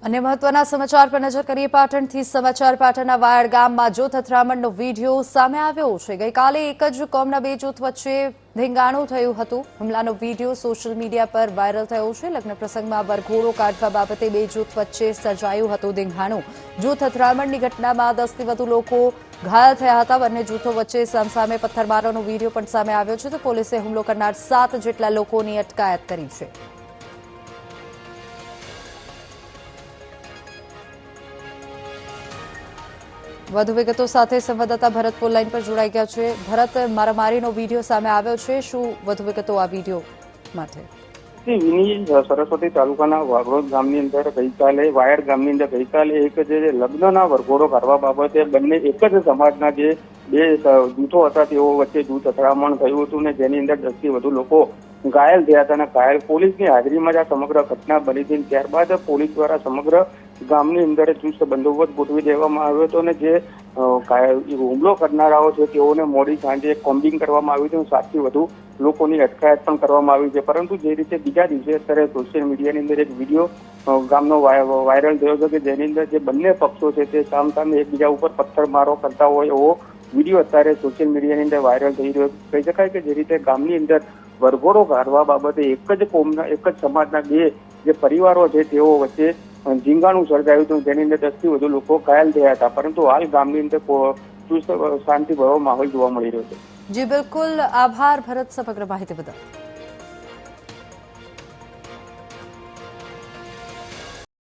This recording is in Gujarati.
અને મહત્વના સમાચાર પર નજર કરીએ પાટણથી સમાચાર પાટણના વાયડ ગામમાં જૂથ અથડામણનો વિડીયો સામે આવ્યો છે। ગઈકાલે એક જ કોમના બે જૂથ વચ્ચે ધીંગાણું થયું હતું। હુમલાનો વિડીયો સોશિયલ મીડિયા પર વાયરલ થયો છે। લગ્ન પ્રસંગમાં વરઘોડો કાઢવા બાબતે બે જૂથ વચ્ચે સર્જાયું હતું ધીંગાણું। જૂથ અથડામણની ઘટનામાં 10થી વધુ લોકો ઘાયલ થયા હતા। બંને જૂથો વચ્ચે સામસામે પથ્થરમારોનો વિડીયો પણ સામે આવ્યો છે તો પોલીસે હુમલો કરનાર 7 જેટલા લોકોની અટકાયત કરી છે। વધુ વિગતો સાથે સંવાદદાતા ભરત ફોન લાઈન પર જોડાઈ ગયા છે। ભરત, મારામારીનો વિડીયો સામે આવ્યો છે, શું વધુ વિગતો આ વિડીયો માટે? સરસ્વતી તાલુકાના વાઘરોજ ગામની અંદર ગઈકાલે વાયડ ગામની અંદર ગઈકાલે એક જે લગ્નના વરઘોડો કરવા બાબતે બંને એક જ સમાજના જે બે જૂથો હતા તેઓ વચ્ચે જૂથ અથડામણ થયું હતું ને જેની અંદર 10થી વધુ લોકો ઘાયલ થયા હતા અને ઘાયલ પોલીસની હાજરીમાં જ આ સમગ્ર ઘટના બની હતી। ત્યારબાદ પોલીસ દ્વારા સમગ્ર ગામની અંદર ચુસ્ત બંદોબસ્ત ગોઠવી દેવામાં આવ્યો હતો અને જે હુમલો કરનારાઓ છે તેઓને મોડી સાંજે કોમ્બિંગ કરવામાં આવ્યું હતું। 7થી વધુ લોકોની અટકાયત પણ કરવામાં આવી છે। પરંતુ જે રીતે બીજા દિવસે અત્યારે સોશિયલ મીડિયાની અંદર એક વિડીયો ગામનો વાયરલ થયો છે કે જેની અંદર જે બંને પક્ષો છે તે સામસામે એકબીજા ઉપર પથ્થરમારો કરતા હોય એવો વિડીયો અત્યારે સોશિયલ મીડિયાની અંદર વાયરલ થઈ રહ્યો છે। કહી શકાય કે જે રીતે ગામની અંદર વરઘોડો કાઢવા બાબતે એક જ સમાજના બે જે પરિવારો છે તેઓ વચ્ચે ધીંગાણું સર્જાયું હતું જેની અંદર 10થી વધુ લોકો ઘાયલ થયા હતા। પરંતુ હાલ ગામની અંદર ચુસ્ત શાંતિભર્યો માહોલ જોવા મળી રહ્યો છે। જી બિલકુલ, આભાર ભરત સમગ્ર માહિતી બદલ।